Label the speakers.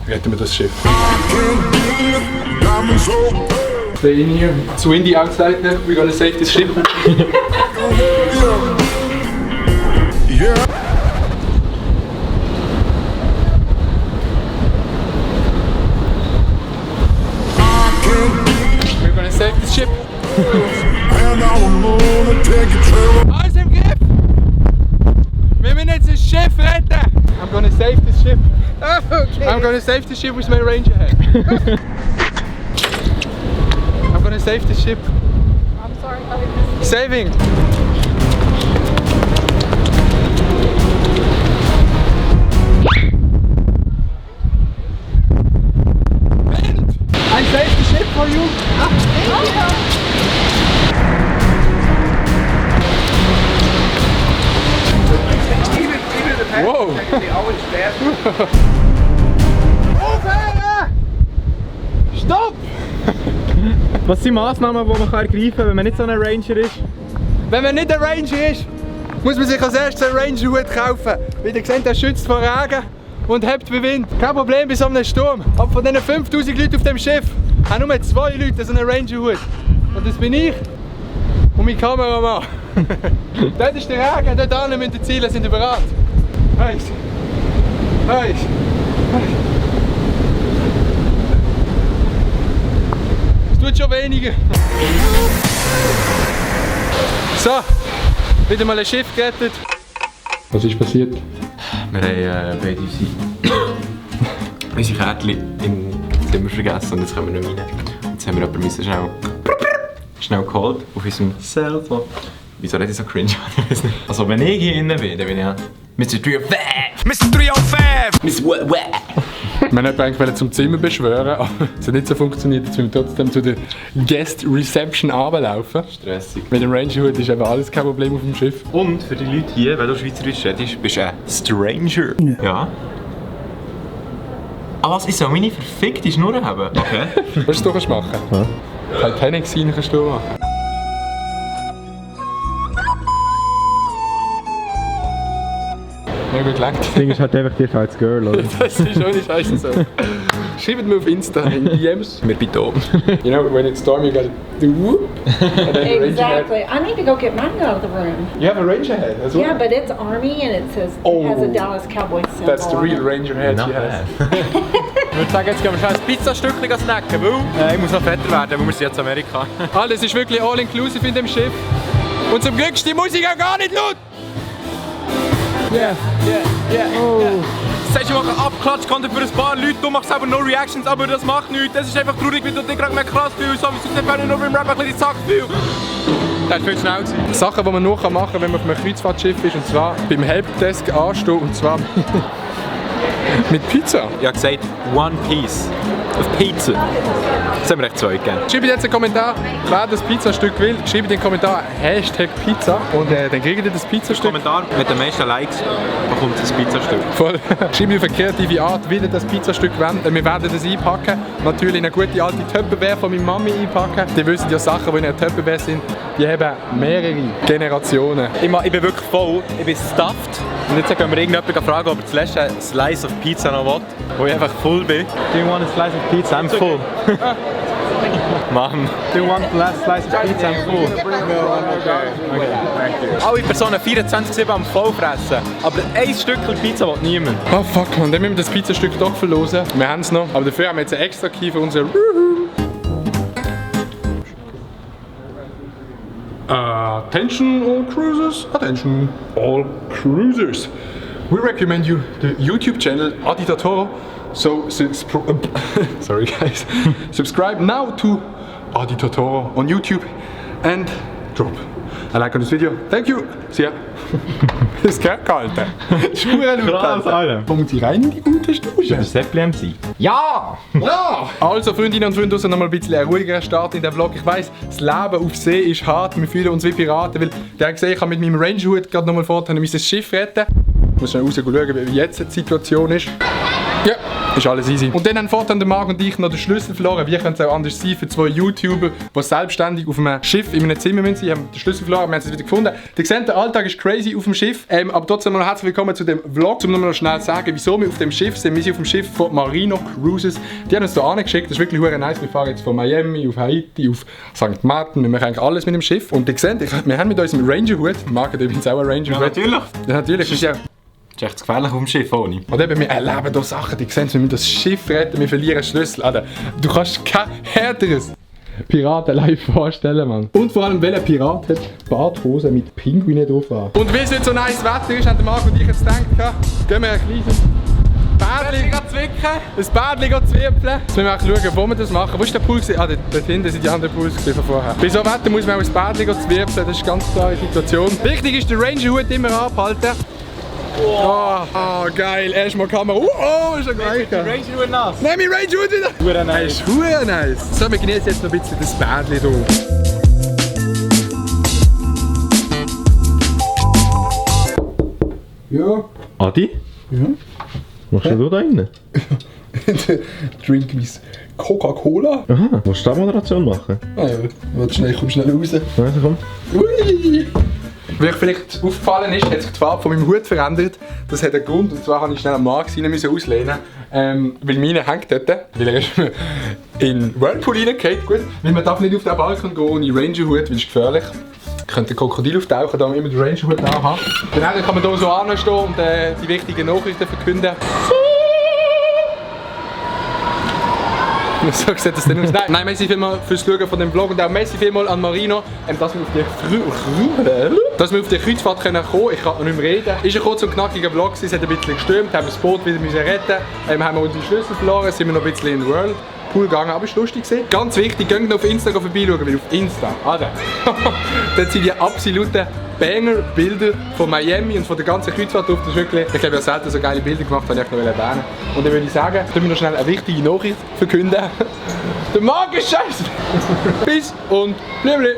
Speaker 1: Retten wir das Schiff. Stay in here. It's windy outside now. We're gonna save this ship. We're gonna save this ship. Alles im Griff! Wir müssen jetzt das Schiff retten! I'm gonna save this ship.
Speaker 2: Okay.
Speaker 1: I'm gonna save the ship with my ranger head. I'm gonna save the ship.
Speaker 2: I'm sorry.
Speaker 1: Saving! Wind! I saved the ship for you! Wow! Stopp!
Speaker 3: Was sind Massnahmen, die man ergreifen kann, wenn man nicht so ein Ranger ist?
Speaker 1: Wenn man nicht ein Ranger ist, muss man sich als erstes einen Ranger-Hut kaufen. Wie ihr seht, der schützt vor Regen und hebt bei Wind. Kein Problem bei so einem Sturm. Aber von diesen 5000 Leuten auf dem Schiff haben nur 2 Leute so einen Ranger-Hut. Und das bin ich und mein Kameramann. Dort ist der Regen, dort hinten müssen die Ziele, sind bereit. Heiß. Heiß. Es tut schon weniger. So, wieder mal ein Schiff gerettet. Was ist passiert?
Speaker 4: Wir haben beide unsere Kärtchen im Zimmer vergessen und jetzt kommen wir nicht rein. Jetzt haben wir aber schnell geholt auf unserem Cellphone. Wieso rede ich so cringe? Ich weiß nicht. Also wenn ich hier innen bin, dann bin ich ja Mr. 305! Mr. 305! Mr. What?
Speaker 1: Wir wollten eigentlich zum Zimmer beschwören, aber es hat nicht so funktioniert. Jetzt müssen wir trotzdem zu der Guest Reception runterlaufen.
Speaker 4: Stressig.
Speaker 1: Mit dem Ranger-Hut ist eben alles kein Problem auf dem Schiff.
Speaker 4: Und für die Leute hier, wenn du Schweizerisch redest, bist du ein Stranger. Ja. Ah was, ich soll meine verfickte Schnur haben? Okay.
Speaker 1: Willst du das machen? Ja. Titanic-Scene kannst du machen. Ja, gut gelangt.
Speaker 3: Das Ding ist halt einfach dir als Girl, oder?
Speaker 1: Das ist ohne Scheiße so. Schreibt mir auf Insta in DMs.
Speaker 4: Wir bitte oben.
Speaker 1: You know, when it's stormy, you gotta do whoop. And then the ranger head.
Speaker 2: Exactly. I need to go get mine out of the room.
Speaker 1: You have a ranger head as well?
Speaker 2: Yeah, but it's Army and it says it has a Dallas Cowboys symbol.
Speaker 1: That's the real
Speaker 2: on it.
Speaker 1: ranger head she has.
Speaker 4: Ich würde sagen, jetzt gehen wir schnell ein Pizzastückchen snacken, weil ich muss noch fetter werden, weil wir sind jetzt in Amerika.
Speaker 1: Alles ist wirklich all-inclusive in dem Schiff. Und zum Glück ist die Musik auch gar nicht laut.
Speaker 4: Yeah. Sagst du, ich mache Abklatsch-Content für ein paar Leute, du machst selber no Reactions, aber das macht nichts. Das ist einfach traurig, weil du dich gerade mehr krass fühlst, so wie es nicht nur beim Rap ein bisschen die Sache fühlst. Das ist viel zu schnell gewesen.
Speaker 1: Sachen, die man nur machen kann, wenn man auf einem Kreuzfahrtschiff ist, und zwar beim Helpdesk anstehen, und zwar mit Pizza.
Speaker 4: Ich habe gesagt, one piece of pizza. Das haben wir echt 2 gegeben.
Speaker 1: Schreibt jetzt einen Kommentar, wer das Pizzastück will. Schreibt in den Kommentar #Pizza und dann kriegt ihr das Pizzastück.
Speaker 4: Kommentar mit den meisten Likes bekommt das Pizzastück.
Speaker 1: Voll. Schreibt auf eine kreative Art, wie ihr das Pizzastück wollt. Wir werden das einpacken. Natürlich in eine gute alte Tupperware von meiner Mami einpacken. Die wissen ja Sachen, die in einer Tupperware sind, die haben mehrere Generationen.
Speaker 4: Ich bin wirklich voll, ich bin stuffed. Und jetzt können wir irgendjemanden fragen, ob er das letzte Slice of Pizza noch will, wo ich einfach voll bin.
Speaker 3: Do you want a slice of pizza? I'm full.
Speaker 4: Mom.
Speaker 3: Do you want the last slice of pizza? I'm full.
Speaker 4: Alle Personen 24/7 am voll fressen, aber ein Stückchen Pizza will niemand.
Speaker 1: Oh fuck man, dann müssen wir das Pizzastück doch verlosen. Wir haben es noch, aber dafür haben wir jetzt einen extra Key für unser Attention all cruisers, attention all cruisers. We recommend you the YouTube channel Adi Totoro. So, sorry guys, subscribe now to Adi Totoro on YouTube and drop a like on this video. Thank you. See ya. Das geht gehalten.
Speaker 3: Krass, Alter.
Speaker 1: Kommen Sie rein in die gute Stube.
Speaker 3: Der Seppli MC. Ja!
Speaker 1: Ja! Also Freundinnen und Freunde, noch mal ein bisschen ein ruhigerer Start in den Vlog. Ich weiss, das Leben auf See ist hart, wir fühlen uns wie Piraten, weil der hat gesehen, ich kann mit meinem Ranger-Hut gerade noch mal vorher das Schiff retten. Ich muss schnell raus schauen, wie jetzt die Situation ist. Ja, ist alles easy. Und dann haben Vater und Marc und ich noch den Schlüssel verloren. Wie könnte es auch anders sein für zwei YouTuber, die selbstständig auf einem Schiff in einem Zimmer sind. Sie haben den Schlüssel verloren, wir haben es wieder gefunden. Ihr seht, der Alltag ist crazy auf dem Schiff. Aber trotzdem mal herzlich willkommen zu dem Vlog. Um noch schnell zu sagen, wieso wir auf dem Schiff sind. Wir sind auf dem Schiff von Marino Cruises. Die haben uns hier angeschickt. Das ist wirklich hure nice. Wir fahren jetzt von Miami auf Haiti, auf St. Martin. Wir machen eigentlich alles mit dem Schiff. Und ihr seht, wir haben mit unserem Ranger-Hut, Marc hat übrigens auch einen Ranger-Hut.
Speaker 4: Ja, natürlich.
Speaker 1: Ja, natürlich. Das ist ja
Speaker 4: ist echt gefährlich auf dem Schiff, ohne.
Speaker 1: und eben, wir erleben hier Sachen, die sehen, wir müssen das Schiff retten, wir verlieren Schlüssel. Alter, du kannst kein härteres Piraten-Live vorstellen, Mann. Und vor allem, welcher Pirat hat Badhosen mit Pinguinen drauf an? Und weil es jetzt so nice Wetter ist, haben Marc und ich jetzt gedacht, gehen wir ein kleines Bädchen zwicken, ein Bädchen zwiebeln. Jetzt müssen wir auch schauen, wo wir das machen. Wo ist der Pool gewesen? Ah, dort hinten sind die anderen Pools von vorher. Bei so Wetter muss man auch ein Bädchen zwiebeln, das ist eine ganz klare Situation. Wichtig ist, der Ranger-Hut immer abhalten. Oh, geil. Erstmal Kamera. Oh, ist ja geil.
Speaker 3: Ranger nass.
Speaker 1: Nein, mein Ranger-Hut wieder.
Speaker 3: Hure nice.
Speaker 1: Ist hure nice. So, wir genießen jetzt noch ein bisschen das Bädchen hier. Ja.
Speaker 3: Adi?
Speaker 1: Ja.
Speaker 3: Was machst du da drinnen?
Speaker 1: Drink mis Coca-Cola.
Speaker 3: Aha, willst du da Moderation machen?
Speaker 1: Ah ja, warte schnell, komm schnell raus.
Speaker 3: Also komm.
Speaker 1: Ui. Wie euch vielleicht aufgefallen ist, hat sich die Farbe von meinem Hut verändert. Das hat einen Grund, und zwar musste ich schnell am Markt rein auslehnen. Weil meine hängt dort, weil er ist in den Whirlpool reingefallen. Gut, weil man darf nicht auf den Balkon gehen ohne Ranger-Hut, weil es ist gefährlich. Könnte ein Krokodil auftauchen, da man immer den Ranger-Hut anhaben. Dann kann man hier so anstehen und die wichtigen Nachrichten verkünden. So sieht das denn aus. Nein, merci vielmals fürs Schauen von dem Vlog und auch merci vielmals an Marino, dass wir auf die Kreuzfahrt kommen können. Ich kann noch nicht mehr reden. Ist ein kurz und knackiger Vlog, es hat ein bisschen gestürmt, haben das Boot wieder retten müssen, haben wir unsere Schlüssel verloren, sind wir noch ein bisschen in den Whirlpool gegangen, aber es war lustig. Ganz wichtig, geht noch auf Insta vorbeischauen, weil auf Insta, Alter, dort sind die absoluten Banger-Bilder von Miami und von der ganzen Kreuzfahrt drauf. Das ist wirklich, ich habe ja selten so geile Bilder gemacht, die ich noch erwähnen. Und dann würde ich sagen, können wir noch schnell eine wichtige Nachricht verkünden. Der Marc ist scheiße! Bis und blibli!